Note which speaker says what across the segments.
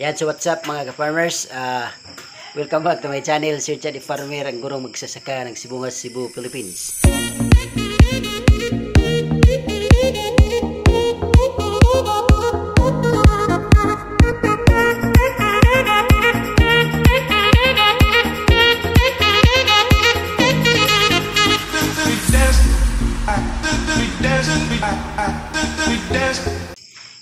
Speaker 1: Yan, so what's up mga ka-farmers? Welcome back to my channel, Sir Chad Farmer, ang gurong magsasaka ng Sibungas, Cebu, Philippines.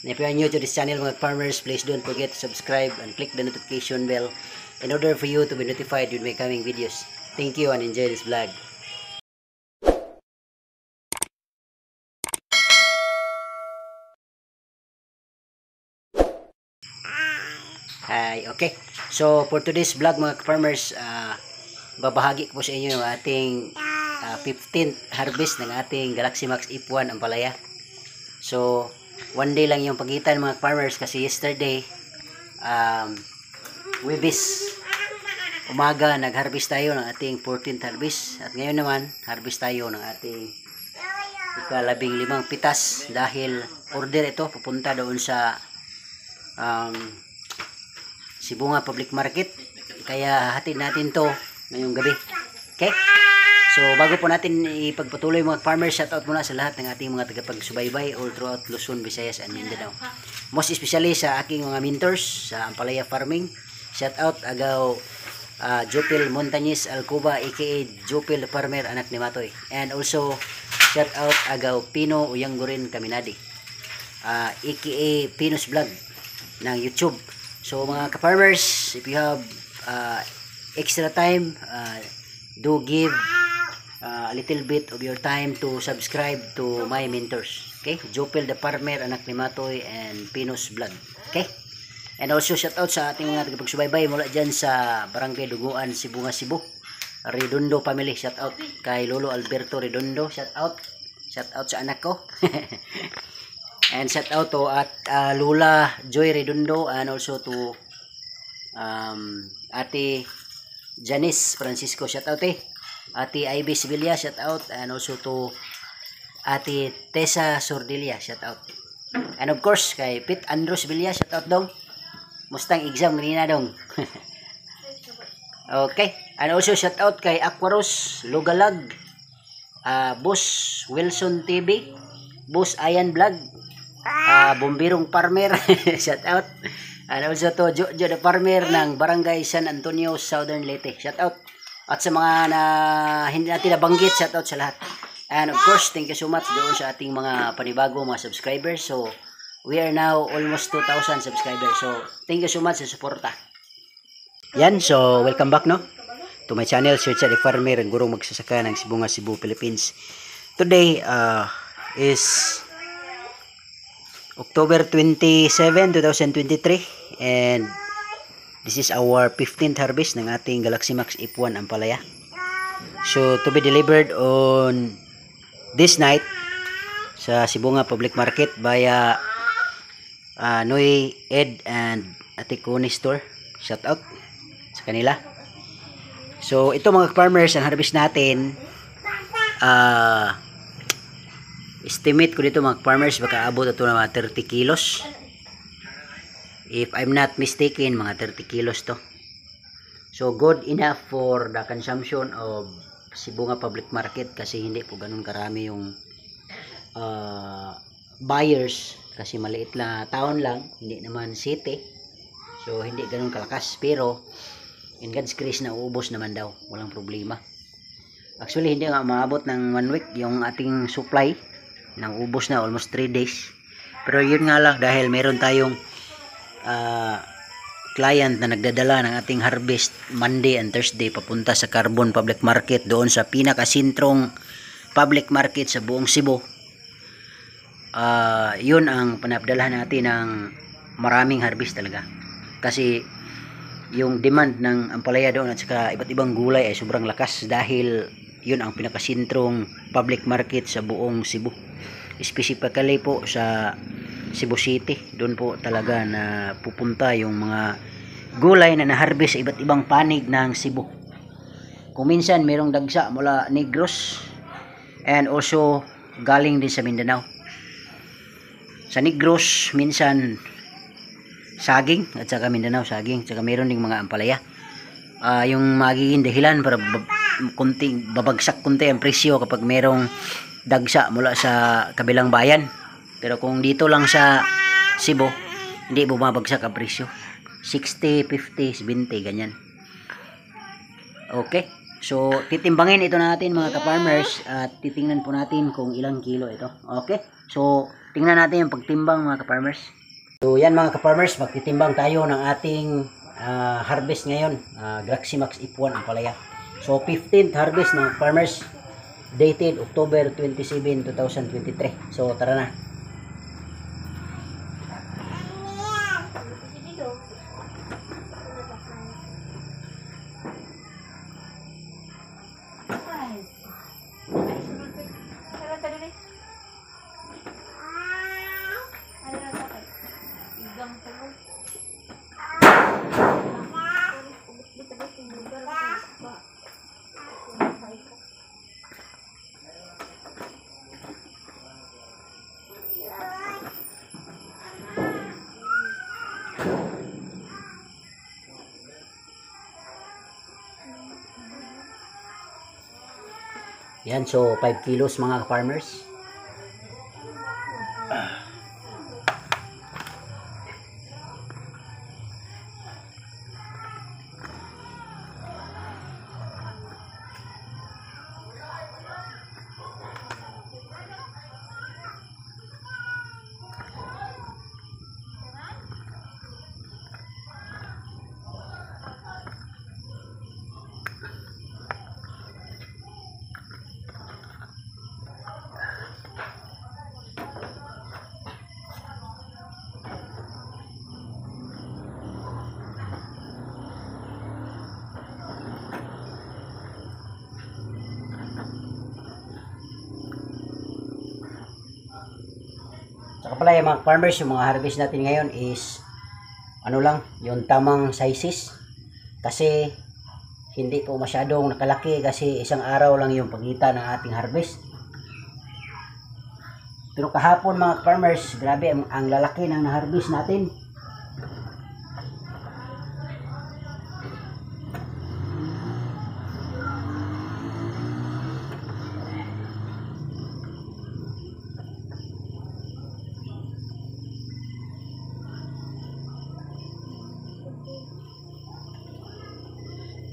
Speaker 1: And if you are new to this channel mga farmers, please don't forget to subscribe and click the notification bell in order for you to be notified with my coming videos. Thank you and enjoy this vlog. Hi, okay. So for today's vlog mga farmers, babahagi ko po sa inyo yung ating 15th harvest ng ating Galaxy Max F1 ampalaya. So one day lang yung pagitan mga farmers kasi yesterday Webis umaga nag-harvest tayo ng ating 14th harvest at ngayon naman harvest tayo ng ating ika-15 pitas dahil order ito pupunta doon sa Sibunga Public Market, kaya hatid natin to ngayong gabi. Okay? So bago po natin ipagpatuloy mga farmers, shoutout muna sa lahat ng ating mga tagapagsubaybay all throughout Luzon, Visayas and Mindanao. Most especially sa aking mga mentors sa Ampalaya Farming. Shoutout agaw Jopil Montañez Alcuba aka Jopil Farmer anak ni Matoy. And also shoutout agaw Pino Uyanggurin Kaminadi aka Pinos Vlog ng YouTube. So mga ka-farmers, if you have extra time, do give a little bit of your time to subscribe to my mentors. Okay? Jopil the Farmer, anak ni Matoy, and Pinos Vlog. Okay? And also shout out sa ating mga tagapagsubaybay mula dyan sa Barangay Duguan, Sibunga, Cebu. Redondo family, shout out kay Lolo Alberto Redondo, shout out sa anak ko. And shout out to at Lola Joy Redondo and also to Ate Janice Francisco, shout out Ate Ivy Sevilla, shout out, and also to Ate Tessa Sordilia, shout out. And of course kay Pete Andrew Sevilla, shout out dong. Mustang exam kanina dong. Okay, and also shout out kay Aquaros Lugalag, Boss Wilson TV, Boss Ayan Vlog, Bombirong Farmer, shout out. And also to Jojo the Farmer ng Barangay San Antonio, Southern Leyte, shout out. At sa mga na hindi natin nabanggit, shout out sa lahat. And of course, thank you so much doon sa ating mga panibago mga subscribers. So, we are now almost 2,000 subscribers. So, thank you so much sa suporta. Yan, so welcome back no to my channel, Sir Chad Farmer, ang gurong magsasaka ng Sibungas, Cebu, Philippines. Today is October 27, 2023 and this is our 15th harvest ng ating Galaxy Max F1 ampalaya. So to be delivered on this night sa Sibunga Public Market via Noy Ed and Ate Connie Store. Shout out sa kanila. So ito mga farmers, ang harvest natin estimate ko dito mga farmers baka abot ito na mga 30 kilos. If I'm not mistaken, mga 30 kilos to. So good enough for the consumption of Sibunga Public Market kasi hindi po ganun karami yung buyers kasi maliit na town lang, hindi naman city. So hindi ganun kalakas, pero in God's grace na uubos naman daw, walang problema. Actually hindi nga maabot ng 1 week yung ating supply, nang ubos na almost 3 days. Pero yun nga lang dahil meron tayong client na nagdadala ng ating harvest Monday and Thursday papunta sa Carbon Public Market doon sa pinakasintrong public market sa buong Cebu. Yun ang panabdalahan natin ng maraming harvest talaga kasi yung demand ng ampalaya doon at saka iba't ibang gulay ay sobrang lakas dahil yun ang pinakasintrong public market sa buong Cebu, specifically po sa Cebu City. Doon po talaga na pupunta yung mga gulay na na-harvest sa iba't ibang panig ng Cebu. Kung minsan mayroong dagsa mula Negros and also galing din sa Mindanao. Sa Negros minsan saging at saka Mindanao saging, at saka meron ding mga ampalaya. Yung magiging dahilan para babagsak kunti ang presyo kapag merong dagsa mula sa kabilang bayan. Pero kung dito lang sa Cebu, hindi bumabagsak ang presyo. 60, 50, 70 ganyan. Okay. So titimbangin ito natin mga ka-farmers at titingnan po natin kung ilang kilo ito. Okay. So tingnan natin yung pagtimbang mga ka-farmers. So yan mga ka-farmers, magtitimbang tayo ng ating harvest ngayon, Graximax F1 ang palaya. So 15th harvest mga farmers, dated October 27, 2023. So tara na. Yan, so 5 kilos mga farmers. Saka pala yung mga farmers, yung mga harvest natin ngayon is ano lang, yung tamang sizes. Kasi hindi po masyadong nakalaki kasi isang araw lang yung pagitan ng ating harvest. Pero kahapon mga farmers, grabe ang lalaki ng na-harvest natin.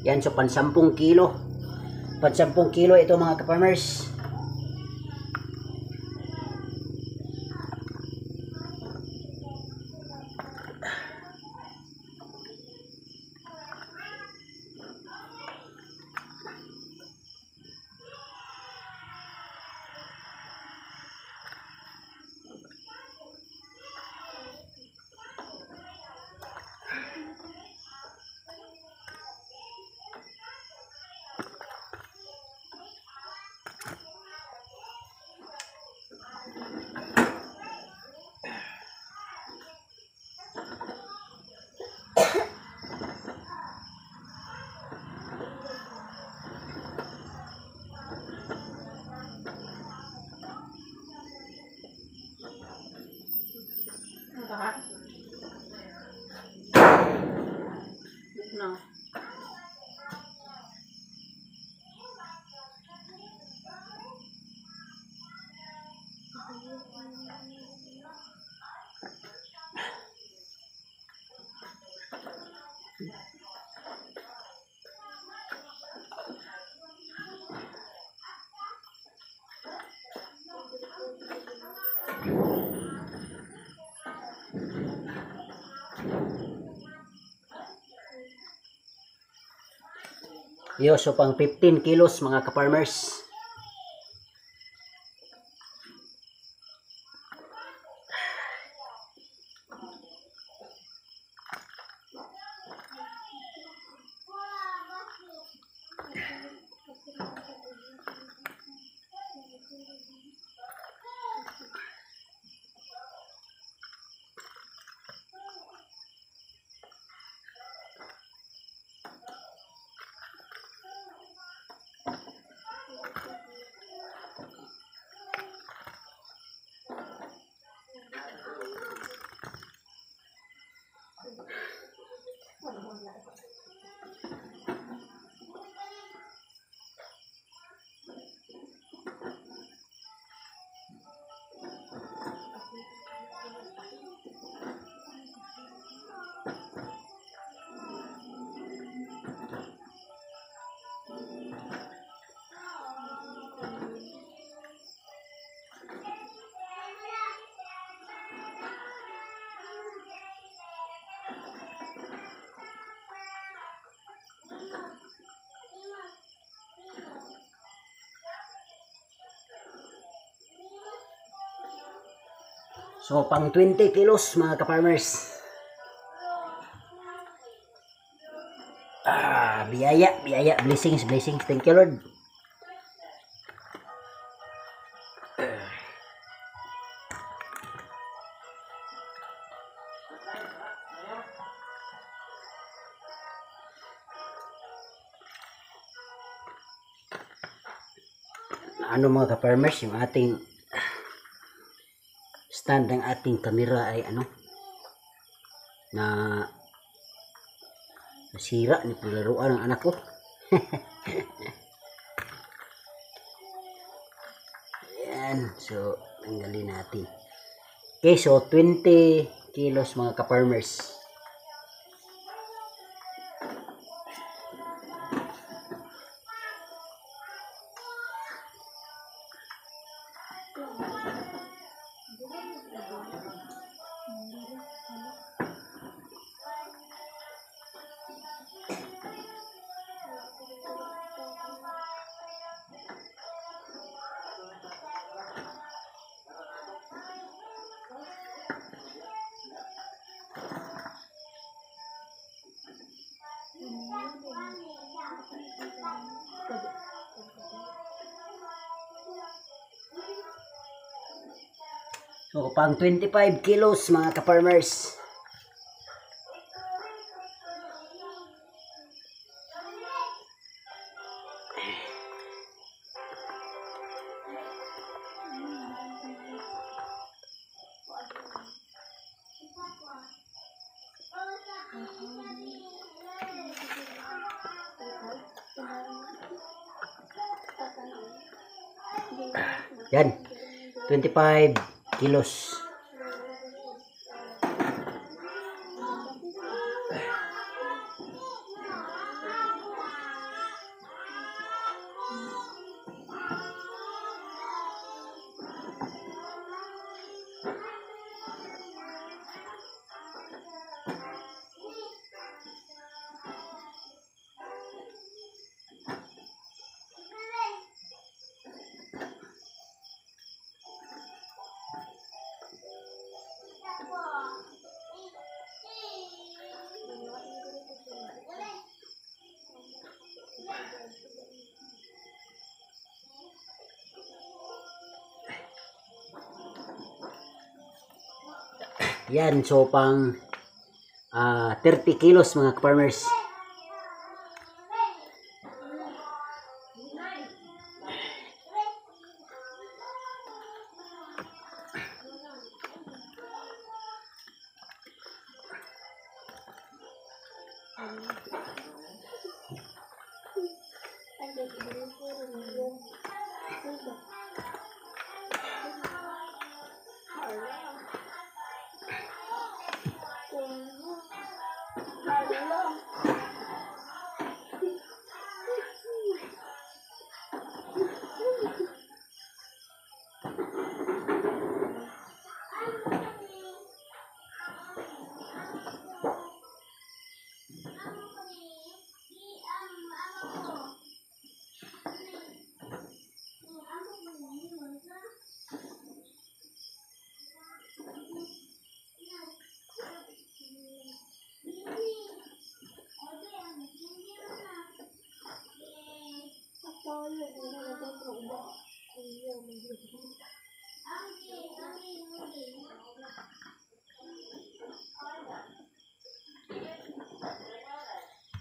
Speaker 1: Yan, so pan 10 kilo. Pan 10 kilo ito mga ka-farmers. No. Yo, so pang 15 kilos mga ka-farmers. So pang 20 kilos mga ka-farmers. Biyaya, biyaya, blessings, blessings. Thank you Lord. Ano mga ka-farmers, yung ating stand ng ating kamera ay ano na nasira ni paglaruan ng anak ko. Ayan, so tanggalin natin. Okay, so 20 kilos mga ka-farmers. So pang 25 kilos mga ka-farmers. Yan, 25 kilos. Yan, so pang 30 kilos mga farmers.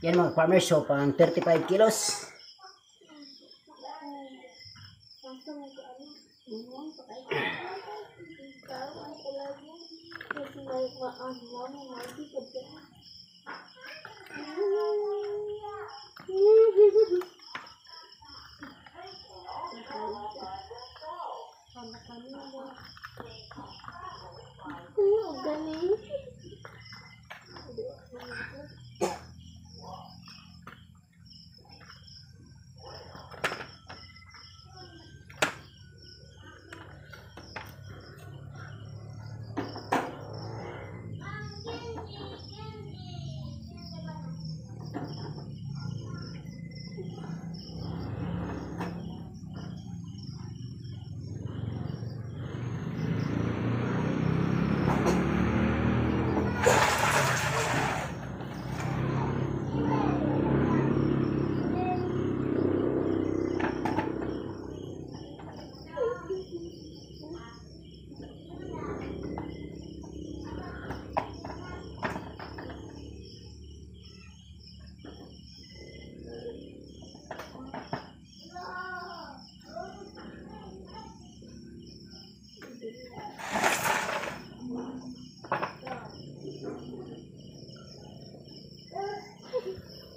Speaker 1: Yan mga farmers, so pang 35 kilos.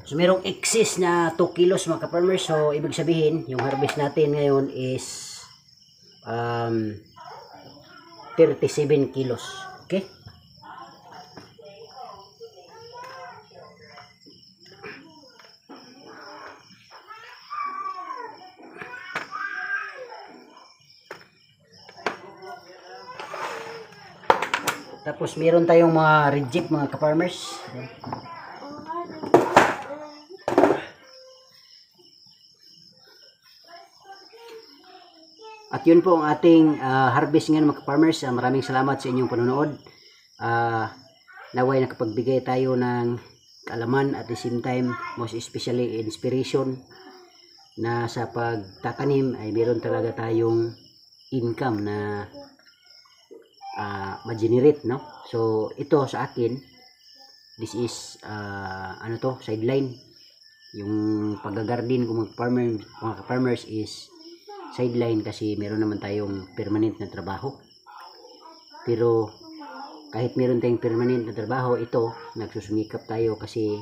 Speaker 1: So merong excess na 2 kilos mga ka-farmers. So ibig sabihin, yung harvest natin ngayon is 37 kilos. Okay? Tapos meron tayong mga reject mga ka-farmers. At yun po ang ating harvest ngayon mga ka-farmers. Maraming salamat sa inyong panonood. Naway nakapagbigay tayo ng kaalaman at the same time most especially inspiration na sa pagtatanim ay meron talaga tayong income na ma-generate, no? So ito sa akin, this is ano to, sideline. Yung pag-garden ko mga farmers is sideline kasi meron naman tayong permanent na trabaho. Pero kahit meron tayong permanent na trabaho, ito nagsusumikap tayo kasi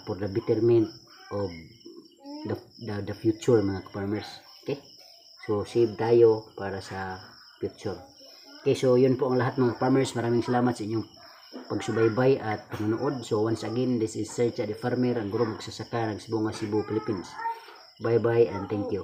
Speaker 1: for the betterment of the future mga farmers. Okay? So save tayo para sa future. Okay, so yun po ang lahat mga farmers. Maraming salamat sa inyong pagsubaybay at panonood. So once again, this is Sir Chad the Farmer, ang guro magsasaka ng Sibunga, Cebu, Philippines. Bye bye and thank you.